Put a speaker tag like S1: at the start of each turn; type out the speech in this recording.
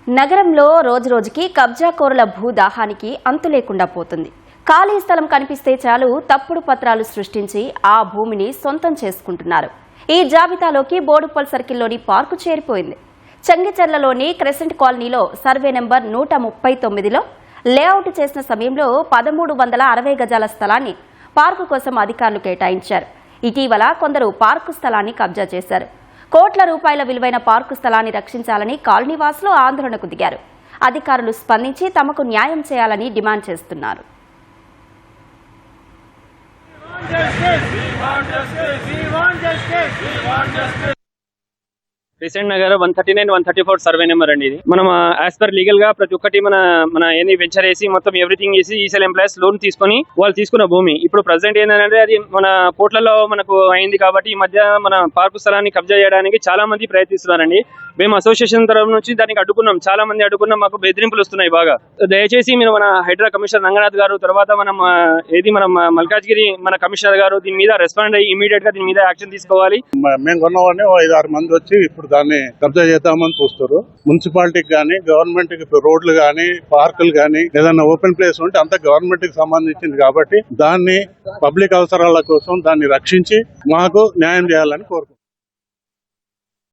S1: నగరంలో రోజురోజుకి కబ్జాకోరుల భూదాహానికి అంతు లేకుండా పోతుంది. ఖాళీ స్థలం కనిపిస్తే చాలు తప్పుడు పత్రాలు సృష్టించి ఆ భూమిని సొంతం చేసుకుంటున్నారు. ఈ జాబితాలోకి బోడుపల్ సర్కిల్లోని పార్కు చేరిపోయింది. చెంగిచెర్లలోని క్రెసెంట్ కాలనీలో సర్వే నెంబర్ 139లో లేఅవుట్ చేసిన సమయంలో 1360 గజాల స్థలాన్ని పార్కు కోసం అధికారులు కేటాయించారు. ఇటీవల కొందరు పార్కు స్థలాన్ని కబ్జా చేశారు. కోట్ల రూపాయల విలువైన పార్కు స్థలాన్ని రక్షించాలని కాలనీవాసులు ఆందోళనకు దిగారు. అధికారులు స్పందించి తమకు న్యాయం చేయాలని డిమాండ్ చేస్తున్నారు.
S2: క్రిసెంట్ నగర్ 139, 134 సర్వే నెంబర్ అండి. ఇది మనం యాజ్ పర్ లీగల్ గా ప్రతి ఒక్కటి మన ఏంది వెంచర్ వేసి మొత్తం ఎవ్రీథింగ్ వేసి ఈసెల్ ఎంప్లాయీస్ లోన్ తీసుకొని వాళ్ళు తీసుకున్న భూమి ఇప్పుడు ప్రెసెంట్ ఏంటంటే అది మన కోట్లలో మనకు అయింది. కాబట్టి ఈ మధ్య మన పార్కు స్థలాన్ని కబ్జా చేయడానికి చాలా మంది ప్రయత్నిస్తున్నారండి. మేము అసోసియేషన్ తరఫు నుంచి దానికి అడ్డుకున్నాం, చాలా మంది అడ్డుకున్నాం. మాకు బెదిరింపులు వస్తున్నాయి బాగా. దయచేసి మీరు మన హైడ్రా కమిషనర్ రంగనాథ్ గారు, తర్వాత మనం మల్కాజ్గిరి మన కమిషనర్ గారు దీని మీద రెస్పాండ్ అయ్యి ఇమీడియట్ గా దీని మీద యాక్షన్ తీసుకోవాలి.
S3: మేము కొన్నవాడిని 5-6 మంది వచ్చి ఇప్పుడు దాన్ని కబ్జా చేద్దామని చూస్తారు. మున్సిపాలిటీకి కానీ గవర్నమెంట్ కి రోడ్లు కానీ పార్కులు కానీ ఏదైనా ఓపెన్ ప్లేస్ ఉంటే అంతా గవర్నమెంట్ కి సంబంధించింది కాబట్టి దాన్ని పబ్లిక్ అవసరాల కోసం దాన్ని రక్షించి మాకు న్యాయం చేయాలని కోరుకుంటున్నాం.